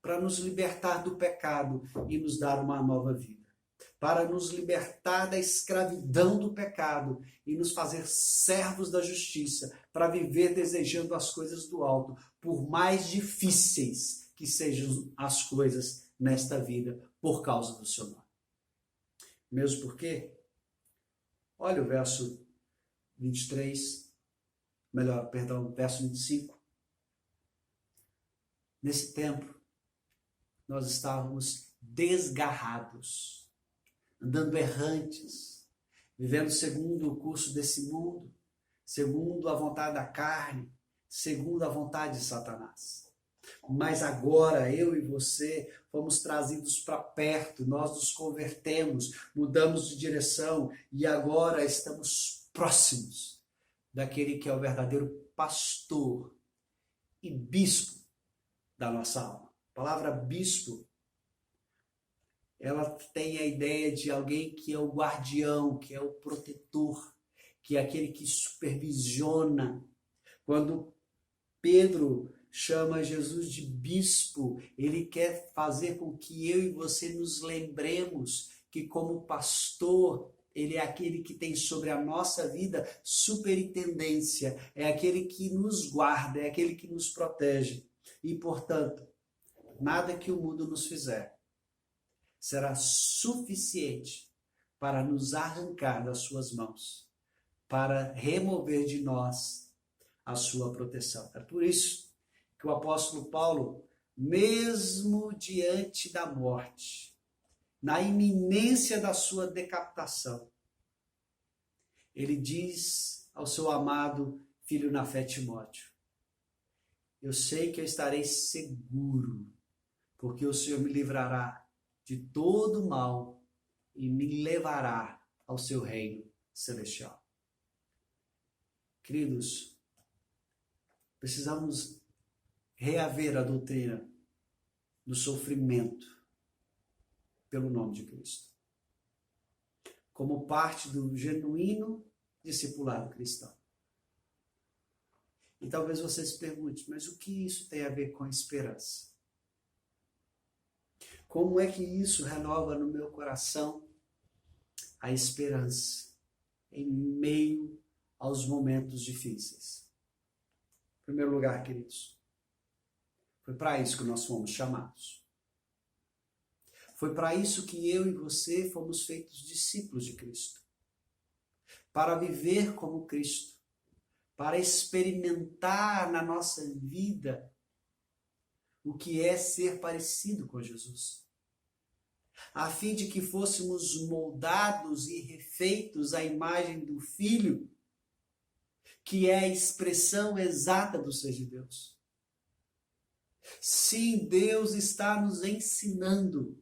para nos libertar do pecado e nos dar uma nova vida. Para nos libertar da escravidão do pecado e nos fazer servos da justiça, para viver desejando as coisas do alto, por mais difíceis que sejam as coisas nesta vida, por causa do seu nome. Mesmo porque, olha o verso 23, verso 25. Nesse tempo, nós estávamos desgarrados, andando errantes, vivendo segundo o curso desse mundo, segundo a vontade da carne, segundo a vontade de Satanás. Mas agora, eu e você, fomos trazidos para perto, nós nos convertemos, mudamos de direção e agora estamos próximos daquele que é o verdadeiro pastor e bispo da nossa alma. A palavra bispo, ela tem a ideia de alguém que é o guardião, que é o protetor, que é aquele que supervisiona. Quando Pedro chama Jesus de bispo, ele quer fazer com que eu e você nos lembremos que como pastor, ele é aquele que tem sobre a nossa vida superintendência, é aquele que nos guarda, é aquele que nos protege. E, portanto, nada que o mundo nos fizer será suficiente para nos arrancar das suas mãos, para remover de nós a sua proteção. É por isso que o apóstolo Paulo, mesmo diante da morte, na iminência da sua decapitação, ele diz ao seu amado filho na fé Timóteo: eu sei que eu estarei seguro, porque o Senhor me livrará de todo mal e me levará ao seu reino celestial. Queridos, precisamos reaver a doutrina do sofrimento pelo nome de Cristo, como parte do genuíno discipulado cristão. E talvez você se pergunte, mas o que isso tem a ver com esperança? Como é que isso renova no meu coração a esperança em meio aos momentos difíceis? Em primeiro lugar, queridos, foi para isso que nós fomos chamados. Foi para isso que eu e você fomos feitos discípulos de Cristo. Para viver como Cristo. Para experimentar na nossa vida o que é ser parecido com Jesus, a fim de que fôssemos moldados e refeitos à imagem do Filho, que é a expressão exata do ser de Deus. Sim, Deus está nos ensinando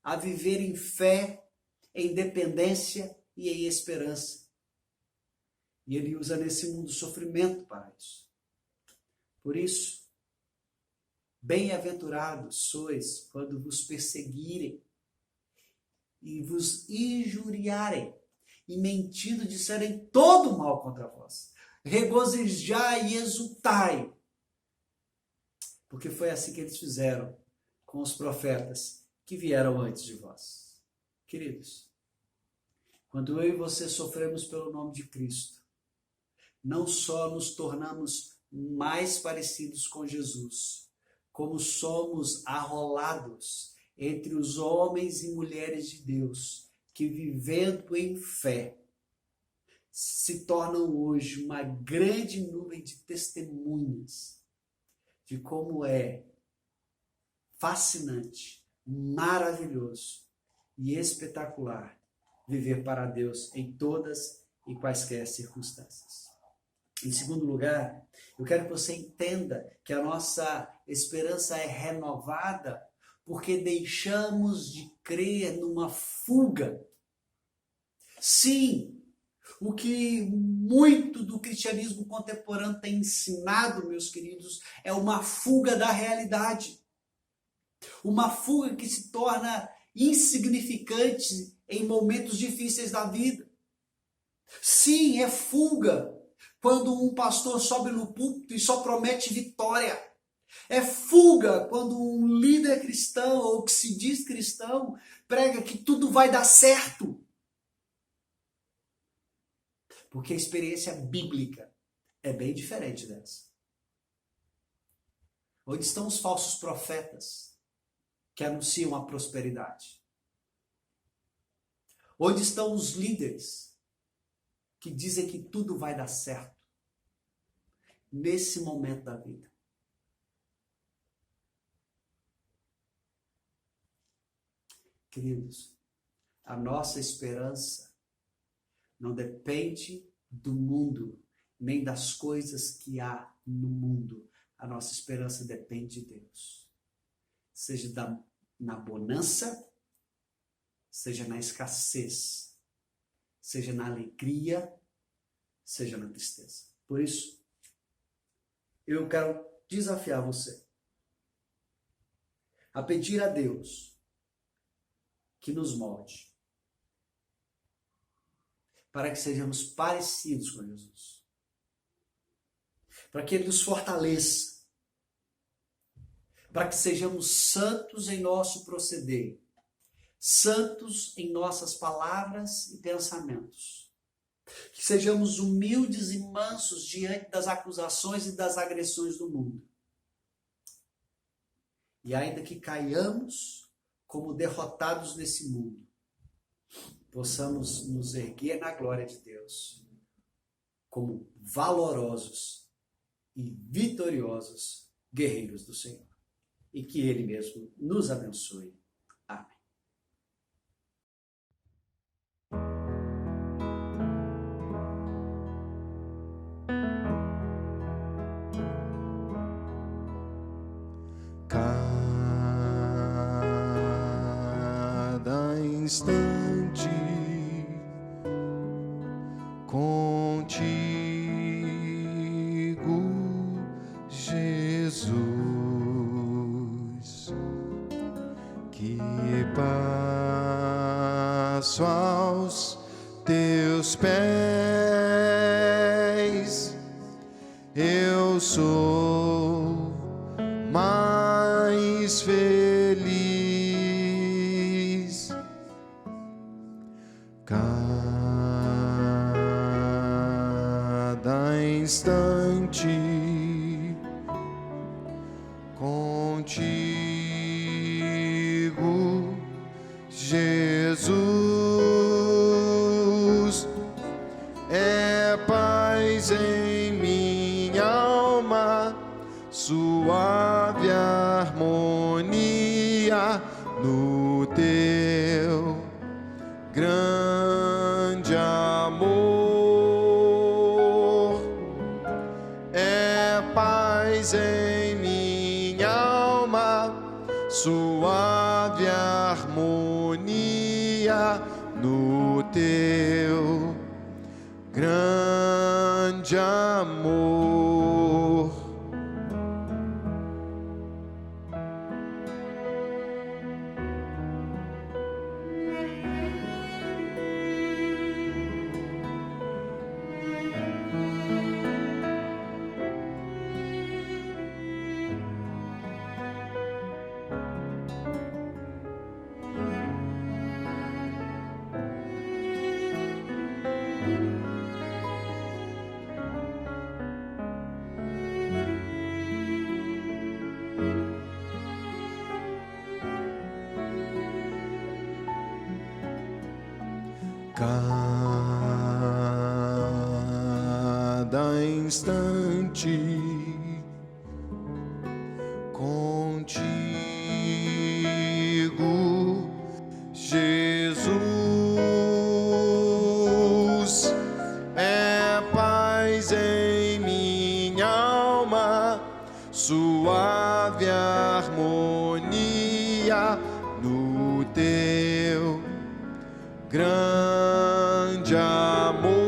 a viver em fé, em dependência e em esperança. E Ele usa nesse mundo sofrimento para isso. Por isso, bem-aventurados sois quando vos perseguirem e vos injuriarem e mentindo disserem todo mal contra vós. Regozijai e exultai, porque foi assim que eles fizeram com os profetas que vieram antes de vós. Queridos, quando eu e você sofremos pelo nome de Cristo, não só nos tornamos mais parecidos com Jesus, como somos arrolados entre os homens e mulheres de Deus, que vivendo em fé, se tornam hoje uma grande nuvem de testemunhas de como é fascinante, maravilhoso e espetacular viver para Deus em todas e quaisquer circunstâncias. Em segundo lugar, eu quero que você entenda que a nossa esperança é renovada porque deixamos de crer numa fuga. Sim, o que muito do cristianismo contemporâneo tem ensinado, meus queridos, é uma fuga da realidade. Uma fuga que se torna insignificante em momentos difíceis da vida. Sim, é fuga quando um pastor sobe no púlpito e só promete vitória. É fuga quando um líder cristão, ou que se diz cristão, prega que tudo vai dar certo. Porque a experiência bíblica é bem diferente dessa. Onde estão os falsos profetas que anunciam a prosperidade? Onde estão os líderes que dizem que tudo vai dar certo nesse momento da vida? Queridos, a nossa esperança não depende do mundo, nem das coisas que há no mundo. A nossa esperança depende de Deus. Seja na bonança, seja na escassez, seja na alegria, seja na tristeza. Por isso, eu quero desafiar você a pedir a Deus que nos molde, para que sejamos parecidos com Jesus, para que Ele nos fortaleça, para que sejamos santos em nosso proceder, santos em nossas palavras e pensamentos, que sejamos humildes e mansos diante das acusações e das agressões do mundo, e ainda que caiamos como derrotados nesse mundo, possamos nos erguer na glória de Deus como valorosos e vitoriosos guerreiros do Senhor. E que Ele mesmo nos abençoe. Amém. Cada instante contigo, Jesus, que passo aos teus pés, eu sou mais feliz. Cada instante contigo, Jesus, é paz em minha alma, suave harmonia no teu grande amor. É paz em minha alma, suave harmonia no teu grande amor. Cada instante contigo, Jesus, é paz em minha alma, suave harmonia no teu grande amor.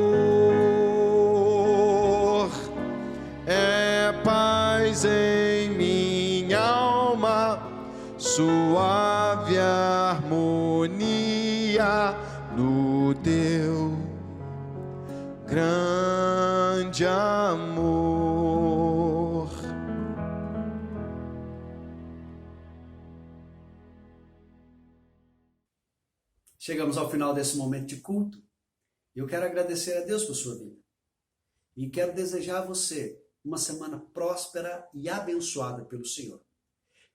É paz em minha alma, suave harmonia no teu grande amor. Chegamos ao final desse momento de culto. Eu quero agradecer a Deus por sua vida. E quero desejar a você uma semana próspera e abençoada pelo Senhor.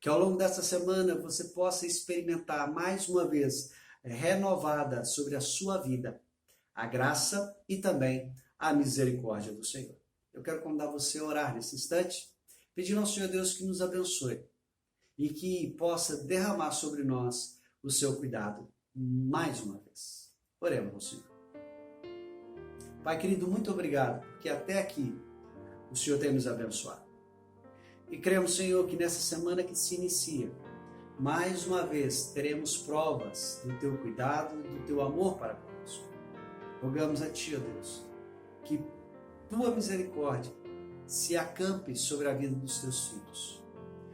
Que ao longo dessa semana você possa experimentar mais uma vez renovada sobre a sua vida a graça e também a misericórdia do Senhor. Eu quero convidar você a orar nesse instante, pedindo ao Senhor Deus que nos abençoe e que possa derramar sobre nós o seu cuidado mais uma vez. Oremos ao Senhor. Pai querido, muito obrigado, porque até aqui o Senhor tem nos abençoado. E cremos, Senhor, que nessa semana que se inicia, mais uma vez teremos provas do teu cuidado e do teu amor para conosco. Rogamos a Ti, ó Deus, que tua misericórdia se acampe sobre a vida dos teus filhos,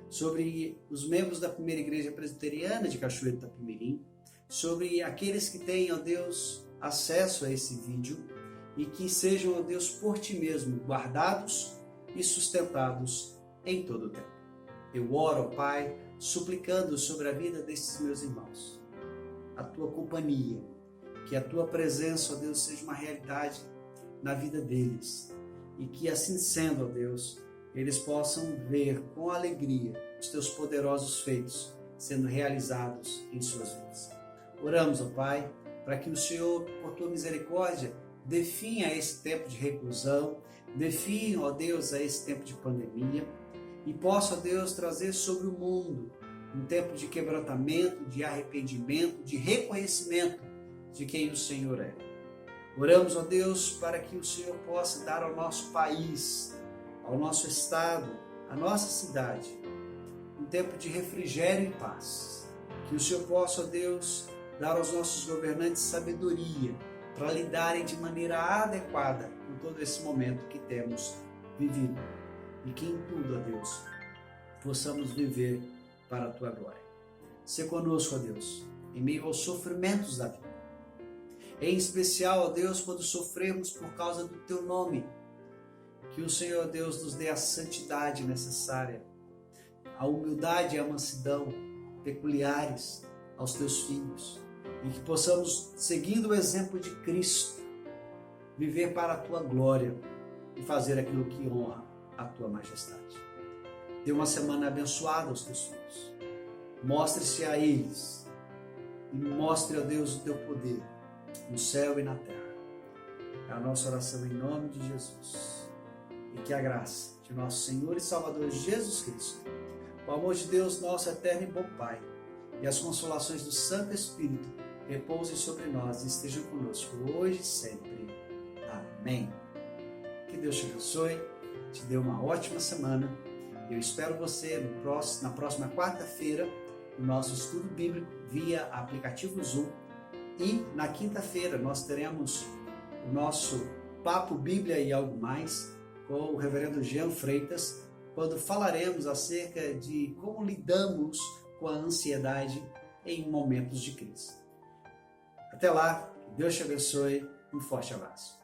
sobre os membros da primeira igreja presbiteriana de Cachoeiro do Itapemirim, sobre aqueles que têm, ó Deus, acesso a esse vídeo e que sejam, ó Deus, por Ti mesmo guardados e sustentados em todo o tempo. Eu oro, ó Pai, suplicando sobre a vida destes meus irmãos, a Tua companhia, que a Tua presença, ó Deus, seja uma realidade na vida deles e que assim sendo, ó Deus, eles possam ver com alegria os Teus poderosos feitos sendo realizados em suas vidas. Oramos, ó Pai, para que o Senhor, por Tua misericórdia, definha esse tempo de reclusão, definha, ó Deus, esse tempo de pandemia e possa, ó Deus, trazer sobre o mundo um tempo de quebrantamento, de arrependimento, de reconhecimento de quem o Senhor é. Oramos, ó Deus, para que o Senhor possa dar ao nosso país, ao nosso estado, à nossa cidade, um tempo de refrigério e paz. Que o Senhor possa, ó Deus, dar aos nossos governantes sabedoria para lidarem de maneira adequada com todo esse momento que temos vivido. E que em tudo, ó Deus, possamos viver para a Tua glória. Se conosco, ó Deus, em meio aos sofrimentos da vida. Em especial, ó Deus, quando sofremos por causa do Teu nome. Que o Senhor, ó Deus, nos dê a santidade necessária, a humildade e a mansidão peculiares aos Teus filhos. E que possamos, seguindo o exemplo de Cristo, viver para a Tua glória e fazer aquilo que honra a Tua majestade. Dê uma semana abençoada aos Teus filhos. Mostre-se a eles e mostre, ó Deus, o Teu poder no céu e na terra. É a nossa oração em nome de Jesus. E que a graça de nosso Senhor e Salvador Jesus Cristo, o amor de Deus, nosso eterno e bom Pai, e as consolações do Santo Espírito repousem sobre nós e estejam conosco hoje e sempre. Amém. Que Deus te abençoe, te dê uma ótima semana. Eu espero você na próxima quarta-feira, no nosso estudo bíblico via aplicativo Zoom. E na quinta-feira nós teremos o nosso Papo Bíblia e Algo Mais com o reverendo Jean Freitas, quando falaremos acerca de como lidamos com a ansiedade em momentos de crise. Até lá, que Deus te abençoe, um forte abraço.